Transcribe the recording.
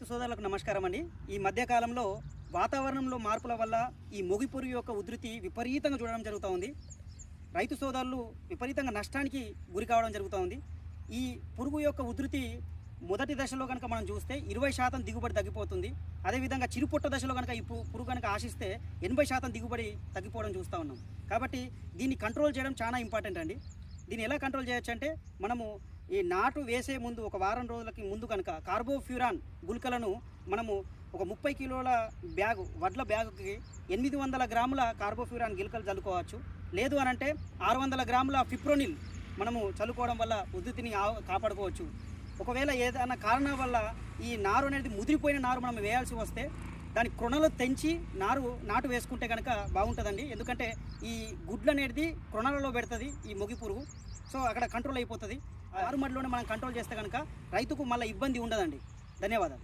రైతు సోదరులకు నమస్కారం అండి. ఈ మధ్యకాలంలో వాతావరణంలో మార్పుల వల్ల ఈ మొగి పురుగు యొక్క ఉధృతి విపరీతంగా చూడడం జరుగుతూ ఉంది. రైతు సోదరులు విపరీతంగా నష్టానికి గురి కావడం జరుగుతూ ఉంది. ఈ పురుగు యొక్క ఉధృతి మొదటి దశలో కనుక మనం చూస్తే 20% దిగుబడి తగ్గిపోతుంది. అదేవిధంగా చిరుపొట్ట దశలో కనుక ఈ పురుగు కనుక ఆశిస్తే 80% దిగుబడి తగ్గిపోవడం చూస్తూ ఉన్నాం. కాబట్టి దీన్ని కంట్రోల్ చేయడం చాలా ఇంపార్టెంట్ అండి. దీన్ని ఎలా కంట్రోల్ చేయొచ్చు అంటే, మనము ఈ నాటు వేసే ముందు ఒక వారం రోజులకి ముందు కనుక కార్బోఫ్యూరాన్ గుళికలను మనము ఒక 30 కిలోల వడ్ల బ్యాగుకి 800 గ్రాముల కార్బోఫ్యూరాన్ గిలకలు చల్లుకోవచ్చు. లేదు అని అంటే 600 గ్రాముల ఫిప్రోనిల్ మనము చల్లుకోవడం వల్ల ఉధృతిని కాపాడుకోవచ్చు. ఒకవేళ ఏదైనా కారణం వల్ల ఈ నారు అనేది ముదిరిపోయిన నారు మనం వేయాల్సి వస్తే దాని క్రొణలు తెంచి నాటు వేసుకుంటే కనుక బాగుంటుందండి. ఎందుకంటే ఈ గుడ్లు అనేది క్రొణలలో పెడుతుంది ఈ మొగి పురుగు. సో అక్కడ కంట్రోల్ అయిపోతుంది. నారుమడిలోనే మనం కంట్రోల్ చేస్తే కనుక రైతుకు మళ్ళీ ఇబ్బంది ఉండదండి. ధన్యవాదాలు.